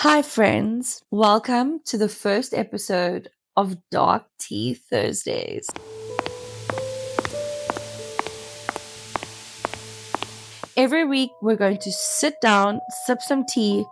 Hi, friends. Welcome to the first episode of Dark Tea Thursdays. Every week, we're going to sit down, sip some tea,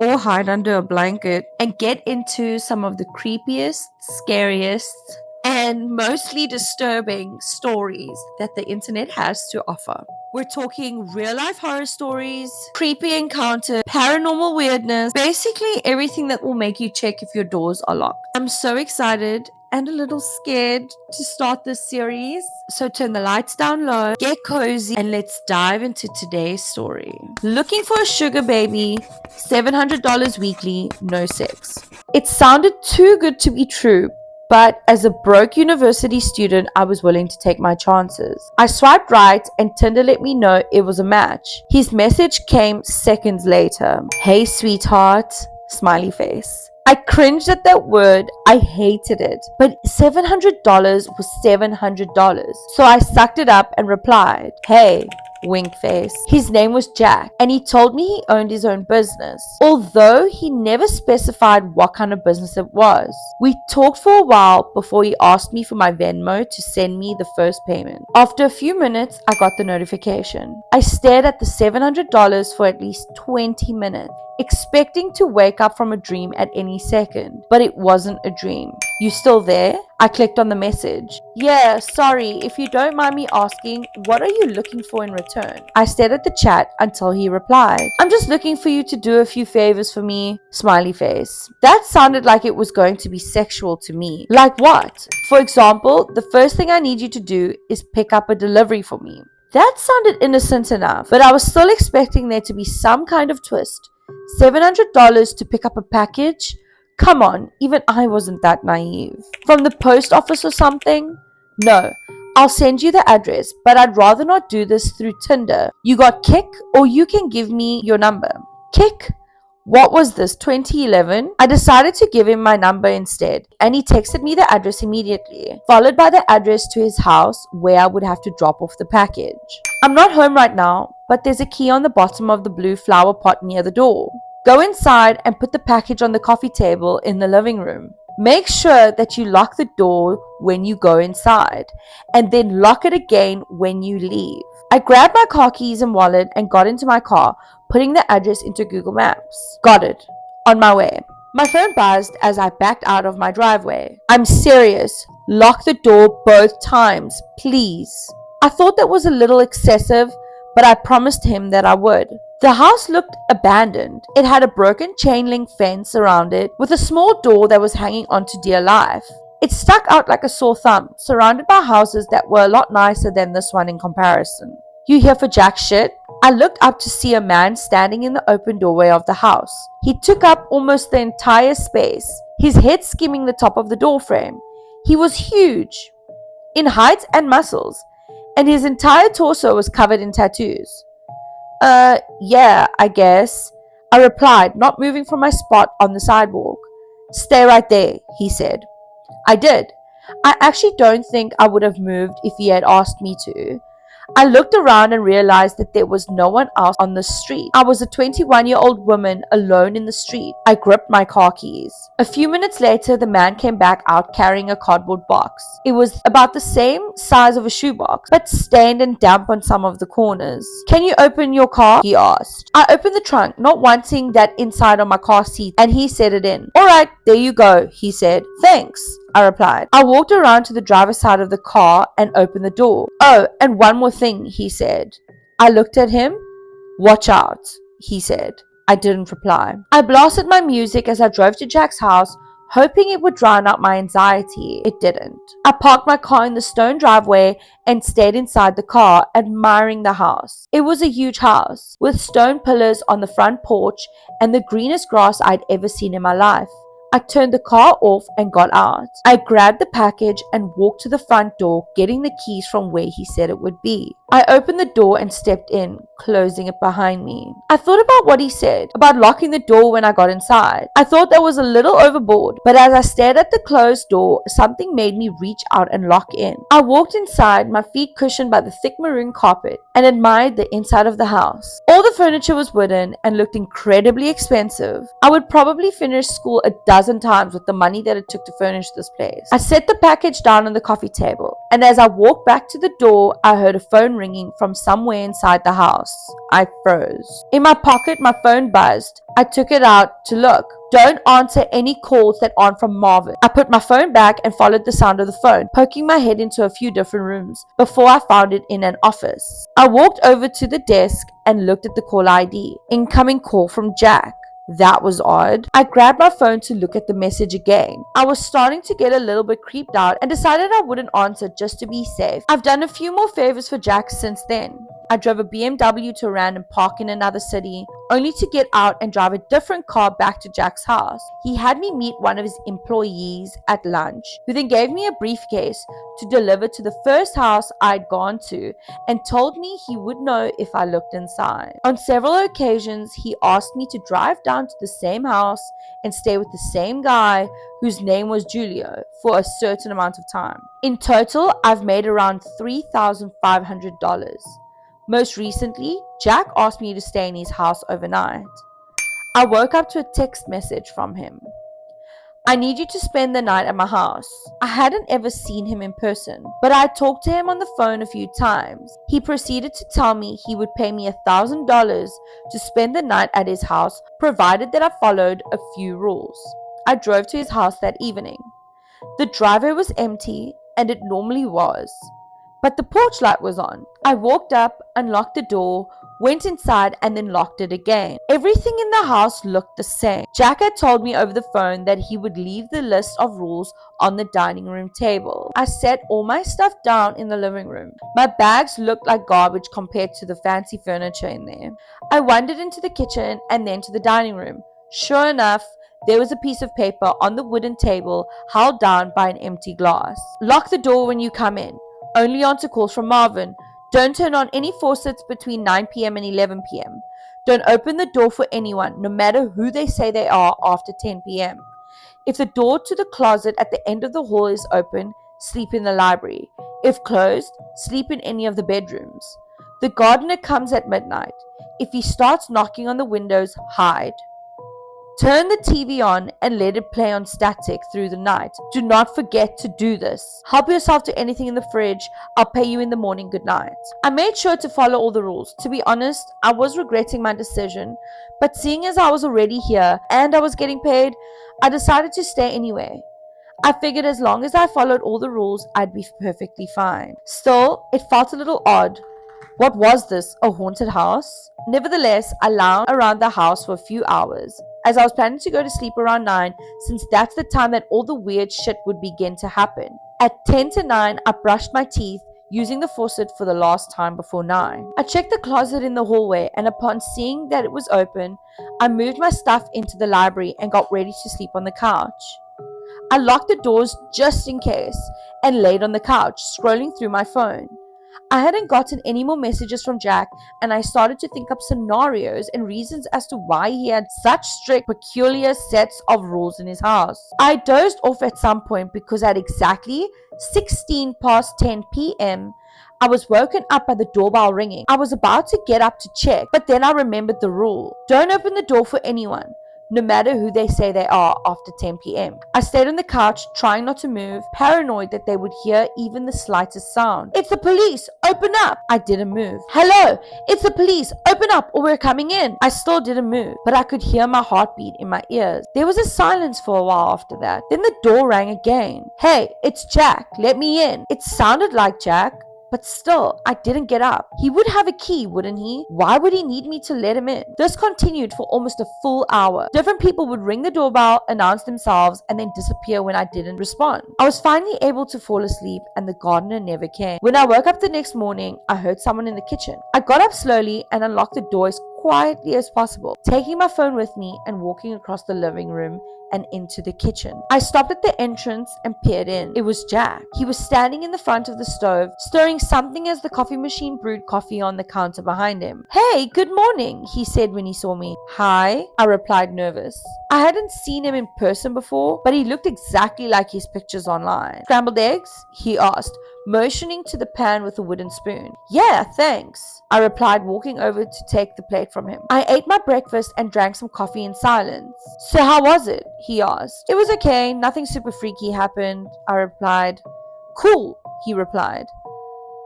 or hide under a blanket and get into some of the creepiest, scariest, and mostly disturbing stories that the internet has to offer. We're talking real life horror stories, creepy encounters, paranormal weirdness, basically everything that will make you check if your doors are locked. I'm so excited and a little scared to start this series. So turn the lights down low, get cozy, and let's dive into today's story. Looking for a sugar baby, $700 weekly, no sex. It sounded too good to be true. But as a broke university student, I was willing to take my chances. I swiped right and Tinder let me know it was a match. His message came seconds later. Hey, sweetheart, smiley face. I cringed at that word. I hated it. But $700 was $700. So I sucked it up and replied, hey, wink face. His name was Jack, and he told me he owned his own business, although he never specified what kind of business it was. We talked for a while before he asked me for my Venmo to send me the first payment. After a few minutes, I got the notification. I stared at the $700 for at least 20 minutes, expecting to wake up from a dream at any second, but it wasn't a dream. You still there? I clicked on the message. Yeah, sorry, if you don't mind me asking, what are you looking for in return? I stared at the chat until he replied. I'm just looking for you to do a few favors for me, smiley face. That sounded like it was going to be sexual to me. Like what? For example, the first thing I need you to do is pick up a delivery for me. That sounded innocent enough, but I was still expecting there to be some kind of twist. $700 to pick up a package? Come on, even I wasn't that naive. From the post office or something? No, I'll send you the address, but I'd rather not do this through Tinder. You got Kick, or you can give me your number. Kick? What was this, 2011? I decided to give him my number instead, and he texted me the address immediately, followed by the address to his house where I would have to drop off the package. I'm not home right now, but there's a key on the bottom of the blue flower pot near the door. Go inside and put the package on the coffee table in the living room. Make sure that you lock the door when you go inside, and then lock it again when you leave. I grabbed my car keys and wallet and got into my car, putting the address into Google Maps. Got it. On my way. My phone buzzed as I backed out of my driveway. I'm serious. Lock the door both times, please. I thought that was a little excessive, but I promised him that I would. The house looked abandoned. It had a broken chain link fence around it with a small door that was hanging onto dear life. It stuck out like a sore thumb, surrounded by houses that were a lot nicer than this one in comparison. You here for jack shit? I looked up to see a man standing in the open doorway of the house. He took up almost the entire space, his head skimming the top of the doorframe. He was huge, in height and muscles, and his entire torso was covered in tattoos. Yeah, I guess, I replied, not moving from my spot on the sidewalk. Stay right there, he said. I did. I actually don't think I would have moved if he had asked me to. I looked around and realized that there was no one else on the street. I was a 21-year-old woman alone in the street. I gripped my car keys. A few minutes later, the man came back out carrying a cardboard box. It was about the same size of a shoebox, but stained and damp on some of the corners. Can you open your car? He asked. I opened the trunk, not wanting that inside on my car seat, and he set it in. All right, there you go, he said. Thanks, I replied. I walked around to the driver's side of the car and opened the door. Oh, and one more thing, he said. I looked at him. Watch out, he said. I didn't reply. I blasted my music as I drove to Jack's house, hoping it would drown out my anxiety. It didn't. I parked my car in the stone driveway and stayed inside the car, admiring the house. It was a huge house, with stone pillars on the front porch and the greenest grass I'd ever seen in my life. I turned the car off and got out. I grabbed the package and walked to the front door, getting the keys from where he said it would be. I opened the door and stepped in, closing it behind me. I thought about what he said about locking the door when I got inside. I thought that was a little overboard, but as I stared at the closed door, something made me reach out and lock in. I walked inside, my feet cushioned by the thick maroon carpet, and admired the inside of the house. All the furniture was wooden and looked incredibly expensive. I would probably finish school a dozen times with the money that it took to furnish this place. I set the package down on the coffee table, and as I walked back to the door, I heard a phone ringing from somewhere inside the house. I froze. In my pocket, my phone buzzed. I took it out to look. Don't answer any calls that aren't from Marvin. I put my phone back and followed the sound of the phone, poking my head into a few different rooms before I found it in an office. I walked over to the desk and looked at the call ID. Incoming call from Jack. That was odd. I grabbed my phone to look at the message again. I was starting to get a little bit creeped out and decided I wouldn't answer just to be safe. I've done a few more favors for Jack since then. I drove a BMW to a random park in another city, only to get out and drive a different car back to Jack's house. He had me meet one of his employees at lunch, who then gave me a briefcase to deliver to the first house I'd gone to and told me he would know if I looked inside. On several occasions, he asked me to drive down to the same house and stay with the same guy whose name was Julio for a certain amount of time. In total, I've made around $3,500. Most recently, Jack asked me to stay in his house overnight. I woke up to a text message from him. I need you to spend the night at my house. I hadn't ever seen him in person, but I talked to him on the phone a few times. He proceeded to tell me he would pay me $1,000 to spend the night at his house, provided that I followed a few rules. I drove to his house that evening. The driveway was empty, and it normally was, but the porch light was on. I walked up, unlocked the door, went inside, and then locked it again. Everything in the house looked the same. Jack had told me over the phone that he would leave the list of rules on the dining room table. I set all my stuff down in the living room. My bags looked like garbage compared to the fancy furniture in there. I wandered into the kitchen and then to the dining room. Sure enough, there was a piece of paper on the wooden table held down by an empty glass. Lock the door when you come in. Only answer calls from Marvin. Don't turn on any faucets between 9 p.m. and 11 p.m. Don't open the door for anyone, no matter who they say they are, after 10 p.m. If the door to the closet at the end of the hall is open, sleep in the library. If closed, sleep in any of the bedrooms. The gardener comes at midnight. If he starts knocking on the windows, hide. Turn the TV on and let it play on static through the night. Do not forget to do this. Help yourself to anything in the fridge. I'll pay you in the morning. Good night. I made sure to follow all the rules. To be honest, I was regretting my decision, but seeing as I was already here and I was getting paid, I decided to stay anyway. I figured as long as I followed all the rules, I'd be perfectly fine. Still, it felt a little odd. What was this, a haunted house? Nevertheless, I lounged around the house for a few hours, as I was planning to go to sleep around 9, since that's the time that all the weird shit would begin to happen. At 10 to 9, I brushed my teeth, using the faucet for the last time before 9. I checked the closet in the hallway, and upon seeing that it was open, I moved my stuff into the library and got ready to sleep on the couch. I locked the doors just in case, and laid on the couch, scrolling through my phone. I hadn't gotten any more messages from Jack, and I started to think up scenarios and reasons as to why he had such strict, peculiar sets of rules in his house. I dozed off at some point because at exactly 16 past 10 p.m., I was woken up by the doorbell ringing. I was about to get up to check, but then I remembered the rule. Don't open the door for anyone, no matter who they say they are, after 10 p.m. I stayed on the couch, trying not to move, paranoid that they would hear even the slightest sound. It's the police! Open up! I didn't move. Hello! It's the police! Open up or we're coming in! I still didn't move, but I could hear my heartbeat in my ears. There was a silence for a while after that. Then the door rang again. Hey, it's Jack. Let me in. It sounded like Jack. But still, I didn't get up. He would have a key, wouldn't he? Why would he need me to let him in? This continued for almost a full hour. Different people would ring the doorbell, announce themselves, and then disappear when I didn't respond. I was finally able to fall asleep, and the gardener never came. When I woke up the next morning, I heard someone in the kitchen. I got up slowly and unlocked the door as quietly as possible, taking my phone with me and walking across the living room and into the kitchen. I stopped at the entrance and peered in. It was Jack. He was standing in the front of the stove, stirring something as the coffee machine brewed coffee on the counter behind him. "Hey, good morning," he said when he saw me. "Hi," I replied, nervous. I hadn't seen him in person before, but he looked exactly like his pictures online. "Scrambled eggs?" he asked, motioning to the pan with a wooden spoon. "Yeah, thanks," I replied, walking over to take the plate from him. I ate my breakfast and drank some coffee in silence. "So how was it?" he asked. "It was okay. Nothing super freaky happened," I replied. "Cool," he replied.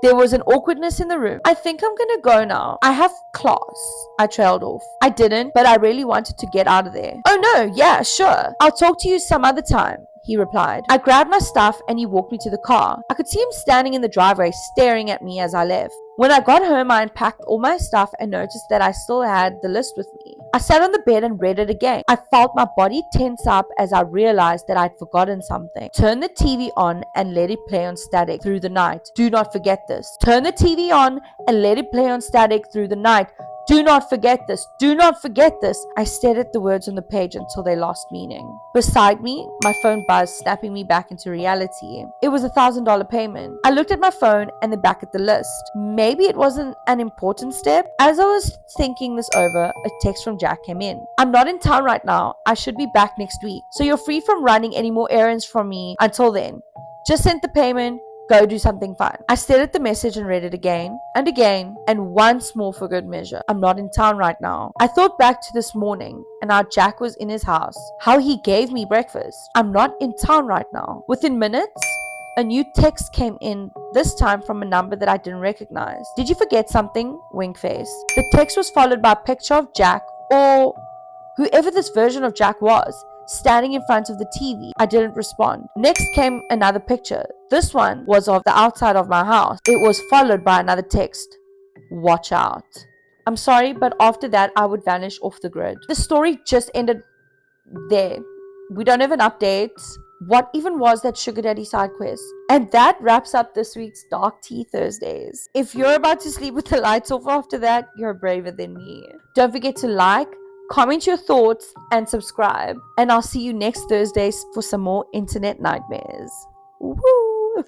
There was an awkwardness in the room. "I think I'm gonna go now. I have class," I trailed off. I didn't, but I really wanted to get out of there. "Oh no, yeah, sure. I'll talk to you some other time," he replied. I grabbed my stuff and he walked me to the car. I could see him standing in the driveway staring at me as I left. When I got home, I unpacked all my stuff and noticed that I still had the list with me. I sat on the bed and read it again. I felt my body tense up as I realized that I'd forgotten something. "Turn the TV on and let it play on static through the night. Do not forget this. Turn the TV on and let it play on static through the night. Do not forget this. Do not forget this." I stared at the words on the page until they lost meaning. Beside me, my phone buzzed, snapping me back into reality. It was $1,000 payment. I looked at my phone and then back at the list. Maybe it wasn't an important step. As I was thinking this over, a text from Jack came in. "I'm not in town right now. I should be back next week, so you're free from running any more errands from me until then. Just sent the payment. Go do something fun." I stared at the message and read it again, and once more for good measure. "I'm not in town right now." I thought back to this morning and how Jack was in his house, how he gave me breakfast. "I'm not in town right now." Within minutes, a new text came in, this time from a number that I didn't recognize. "Did you forget something?" Wink face. The text was followed by a picture of Jack, or whoever this version of Jack was, standing in front of the TV. I didn't respond. Next came another picture. This one was of the outside of my house. It was followed by another text. "Watch out." I'm sorry, but after that, I would vanish off the grid. The story just ended there. We don't have an update. What even was that Sugar Daddy side quest? And that wraps up this week's Dark Tea Thursdays. If you're about to sleep with the lights off after that, you're braver than me. Don't forget to like, comment your thoughts, and subscribe. And I'll see you next Thursday for some more internet nightmares. Woo!